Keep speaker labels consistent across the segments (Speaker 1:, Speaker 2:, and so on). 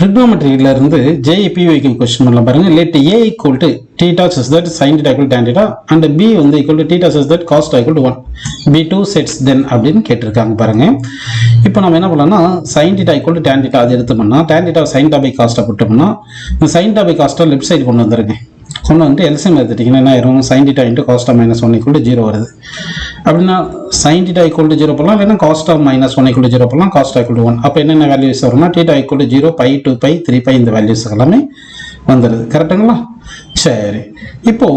Speaker 1: trigonometryல இருந்து JPYQ question பண்ணலாம் பாருங்க. let A equal to theta such that sin theta equal to tan theta and B வந்து equal to theta such that cos theta equal to 1 B2 sets then அப்படின்னு கேட்டிருக்காங்க பாருங்க. இப்போ நம்ம என்ன பண்ணலாம்னா sin theta equal to tan theta அது எடுத்தோம்னா tan theta sin theta by cos theta போட்டோம்னா இந்த sin theta by cos theta left side கொண்டு வந்துருங்க. கொண்டு வந்து எல்சிஎம் எடுத்துட்டீங்கன்னா என்ன ஆயிரும் sin theta into cos theta minus 1 equal to 0 வருது. அப்படின்னா sin theta equal to 0 போடலாம், இல்லைன்னா cos theta minus 1 equal to 0 போடலாம், cos theta equal to 1. அப்போ என்னென்ன வேல்யூஸ் வரும்னா theta equal to 0, pi, 2pi, 3pi இந்த வேல்யூஸ் எல்லாமே வந்துடுது. கரெக்டுங்களா? சரி, இப்போ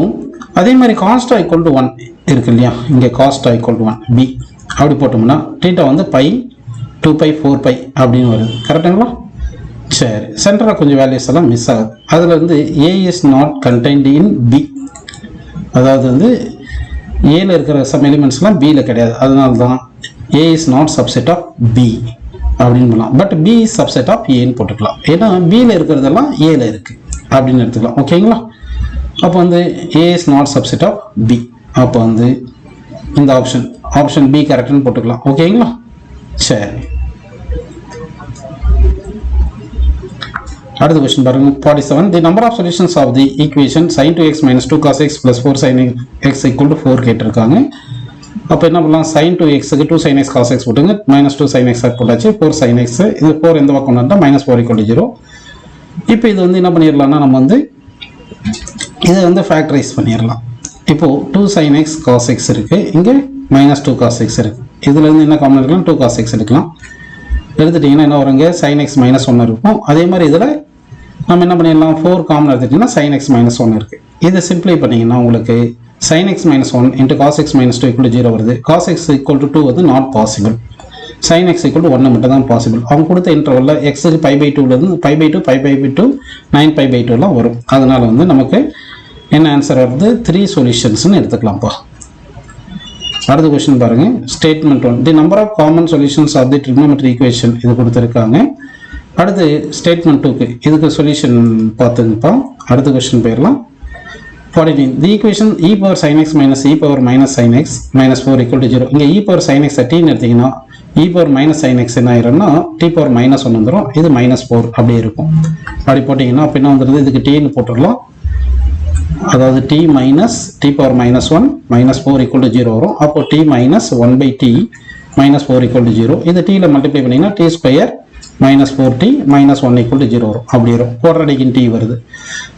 Speaker 1: அதே மாதிரி cos theta equal to 1 இருக்கு இல்லையா, இங்கே cos theta equal to 1 b அப்படி போட்டோம்னா theta வந்து pi, 2pi, 4pi அப்படின்னு வருது. கரெக்டுங்களா? சரி, சென்டரில் கொஞ்சம் வேல்யூஸ் எல்லாம் மிஸ் ஆகுது. அதில் வந்து A is not contained in B, அதாவது வந்து ஏல இருக்கிற சம் எலிமெண்ட்ஸ்லாம் பியில் கிடையாது. அதனால தான் A is not subset of B அப்படின்னு சொல்லலாம். But B is subset of Aன்னு போட்டுக்கலாம். ஏன்னா பியில் இருக்கிறதெல்லாம் ஏல இருக்கு அப்படின்னு எடுத்துக்கலாம். ஓகேங்களா? அப்போ வந்து A is not subset of B. அப்போ வந்து இந்த ஆப்ஷன் B கரெக்ட்னு போட்டுக்கலாம். ஓகேங்களா? சரி, அடுத்த क्वेश्चन பாருங்க. 47 the number of solutions of the equation sin 2x minus 2 cos x plus 4 sin x equal to 4 கேட்டிருக்காங்க. அப்போ என்ன பண்ணலாம், sin 2x க்கு 2 sin x cos x போட்டுங்க, minus 2 sin x போட்டாச்சு, 4 sin x, இது 4 எந்த பக்கம் வந்தா minus 4 equal to 0. இப்போ இது வந்து என்ன பண்ணிடலாம்னா நம்ம வந்து இதை வந்து ஃபேக்டரைஸ் பண்ணிடலாம். இப்போ 2 sin x cos x இருக்கு, இங்கே minus 2 cos x இருக்கு, இதுல இருந்து என்ன காமன் எடுக்கலாம், 2 cos x எடுக்கலாம். எடுத்துட்டீங்கன்னா என்ன வருங்க, sin x minus 1 இருக்கும். அதே மாதிரி இதில் நம்ம என்ன பண்ணிடலாம், 4 காமன் எடுத்துட்டீங்கன்னா sin x minus 1 இருக்கு. இதை சிம்பிளை பண்ணீங்கன்னா உங்களுக்கு sin x minus 1 into cos x minus 2 equal to 0 வருது. cos x equal to 2 வந்து not possible, sin x equal to 1 மட்டும் தான் பாசிபிள். அவங்க கொடுத்த இன்டர்வல்ல x க்கு pi by 2ல இருந்து pi by 2, pi by 2, 9pi by 2 எல்லாம் வரும். அதனால வந்து நமக்கு என்ன ஆன்சர் வருது, 3 சொல்யூஷன்ஸ்னு எடுத்துக்கலாம்ப்பா. அடுத்த क्वेश्चन பாருங்க. Statement 1 the number of common solutions of the trigonometry equation இது கொடுத்துருக்காங்க. அடுத்து ஸ்டேட்மெண்ட் 2க்கு இதுக்கு சொல்யூஷன் பார்த்துங்கப்பா. அடுத்த क्वेश्चन போயிடலாம். 49 தி equation e power sin x minus e power minus sin x minus 4 equal to 0. இங்கே e power sin x t எடுத்தீங்கன்னா e power minus sin x என்ன ஆயிரும்னா t power minus 1 வந்துடும், இது minus 4 அப்படியே இருக்கும். அப்படி போட்டிங்கன்னா அப்போ என்ன வந்துடுது, இதுக்கு tன்னு போட்டுடலாம். அதாவது t minus t power minus 1 minus 4 equal to 0 வரும். அப்போ t minus 1 by t minus 4 equal to 0. இது t ல மல்டிப்ளை பண்ணிங்கன்னா t square minus 4t minus 1 equal to 0 வரும். அப்படி வரும். குவாட்ரடிக் இன் t வருது.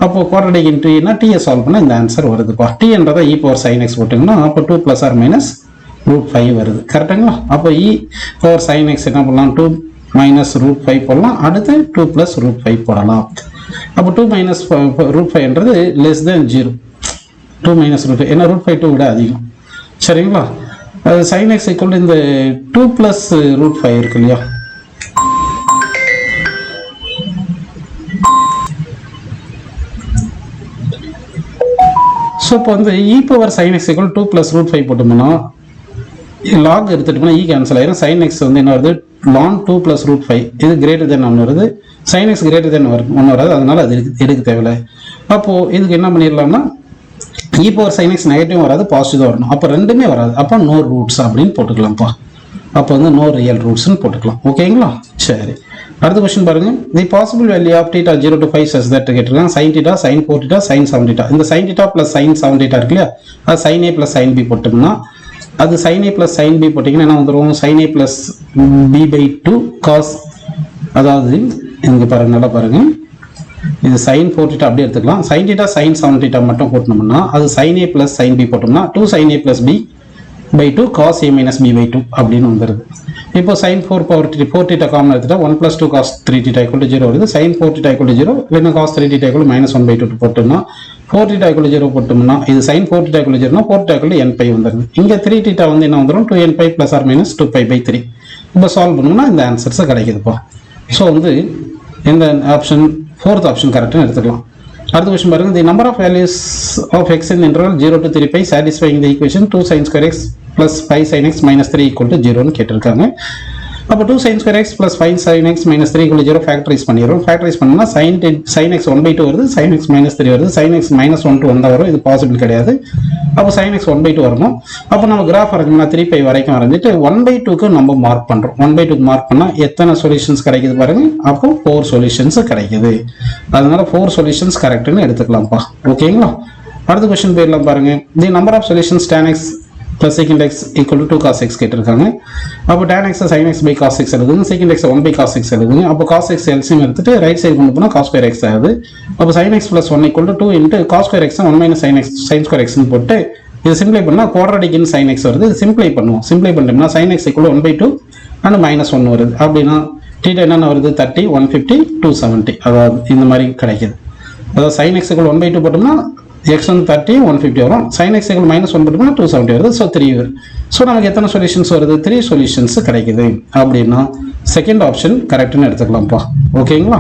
Speaker 1: அப்போ குவாட்ரடிக் இன் tனா t சால்வ் பண்ணால் இந்த ஆன்சர் வருதுப்பா. t என்றதை e power sin x போட்டிங்கன்னா அப்போ 2 plus or minus root 5 வருது. கரெக்டுங்களா? அப்போ e power sin x என்ன பண்ணலாம், 2 minus root 5 போடலாம். அடுத்து 2 plus root 5 போடலாம். அப்போ 2 minus root 5 என்றது less than 0. 2 minus root 5 ஏன்னா root 5 2 விட அதிகம். சரிங்களா? sin x equal to இந்த 2 plus root 5 இருக்கு இல்லையா, ஸோ இப்போ வந்து e power sin x equal to 2 plus root 5 போட்டோம்னா log எடுத்துட்டோம்னா e கேன்சல் ஆயிரும். sin x வந்து என்ன வருது, ln 2 plus root 5 இது greater than 1 வருது. sin x greater than 1 வராது, அதனால அது எடுக்க தேவையில்லை. அப்போ இதுக்கு என்ன பண்ணிடலாம்னா e power sin x negative வராது, பாசிட்டிவ் வரணும். அப்போ ரெண்டுமே வராது, அப்போ நோ ரூட்ஸ் அப்படின்னு போட்டுக்கலாம்ப்பா. அப்போ வந்து நோ ரியல் ரூட்ஸ்னு போட்டுக்கலாம். ஓகேங்களா? சரி, அடுத்த क्वेश्चन பாருங்க. The possible value of θ 0 to 5 such that கேட்டிருக்காங்க. sin θ, sin 4 θ, sin 7 θ. இந்த sin θ plus sin 7 θ இருக்கு இல்லையா, அது sin a plus sin b போட்டோம்னா அது sin a plus sin b போட்டிங்கன்னா என்ன வந்துடும், sin a plus b by 2 cos, அதாவது இங்கே பாருங்க, நல்லா பாருங்க, இது sin 4 θ அப்படியே எடுத்துக்கலாம். sin θ sin 7 θ மட்டும் போட்டோம்னா அது sin a plus sin b போட்டோம்னா 2 sin a plus b by 2 cos a minus b by 2 அப்படின்னு வந்துடுது. இப்போ sin 4 power 4 θ காமன் எடுத்துட்டா 1 plus 2 cos 3 θ equal to 0 வருது. sin 4 θ equal to 0 இல்லைன்னா cos 3 θ equal to minus 1 by 2 போட்டோம்னா 4 θ equal to 0 போட்டோம்னா இது sin 4 θ equal to 0 னா 4 θ equal to n pi வந்துடுது. இங்கே 3 θ வந்து என்ன வந்துடும், 2n pi plus or minus 2pi by 3. இப்போ சால்வ் பண்ணோம்னா இந்த ஆன்சர்ஸ் கிடைக்குதுப்பா. ஸோ வந்து இந்த ஆப்ஷன் 4th ஆப்ஷன் கரெக்டாக எடுத்துக்கலாம். அடுத்த क्वेश्चन பாருங்க. The number of values of x in interval 0 to 3pi satisfying the equation 2 sin square x plus 5 sin x minus 3 equal to 0 னு கேட்டிருக்காங்க. அப்போ 2 sin square x plus 5 sin x minus 3 equal to 0 factorise பண்ணிடுறோம். Factorise பண்ணோம்னா sin x 1/2 வருது, sin x minus 3 வருது, sin x minus 1 to 1 தான் வரும். இது பாசிபிள் கிடையாது. அப்போ sin x 1/2 வரணும். அப்போ நம்ம கிராஃப் வரைஞ்சோம்னா 3π வரைக்கும் வரைஞ்சிட்டு 1/2க்கு நம்ம மார்க் பண்ணுறோம். 1/2க்கு மார்க் பண்ணால் எத்தனை சொல்யூஷன்ஸ் கிடைக்குது பாருங்க. அப்போ 4 சொல்யூஷன்ஸ் கிடைக்குது. அதனால 4 சொல்யூஷன்ஸ் கரெக்ட்னு எடுத்துக்கலாம்ப்பா. ஓகேங்களா? அடுத்த கொஸ்டின் போயிடலாம் பாருங்க. The number of solutions tan x plus secant x equal to 2 cos x கேட்டிருக்காங்க. அப்போ tan x sin x by cos x எழுதுங்க, secant x 1 by cos x எழுதுங்க. அப்போ cos x எல்சிஎம் எடுத்துட்டு ரைட் சைடு கொண்டு போனால் cos square x ஆகுது. அப்போ sin x plus 1 equal to 2 into cos square x 1 minus sin square x போட்டு இது சிம்பிளை பண்ணால் குவாட்ரடிக் இன் sin x வருது. இது சிம்பிளை பண்ணுவோம். சிம்பிளை பண்ணிட்டோம்னா sin x equal to 1/2 and minus 1 வருது. அப்படின்னா தீட்டா என்னென்ன வருது? 30, 150, 270. அதாவது இந்த மாதிரி கிடைக்குது. அதாவது sin x equal to 1/2 போட்டோம்னா x வந்து 30, 150 வரும். sin x equal to minus 1 போட்டோம்னா 270 வருது. ஸோ 3 வரும். ஸோ நமக்கு எத்தனை சொல்யூஷன்ஸ் வருது? 3 சொல்யூஷன்ஸ் கிடைக்குது. அப்படின்னா செகண்ட் ஆப்ஷன் கரெக்ட்னு எடுத்துக்கலாம்ப்பா. ஓகேங்களா?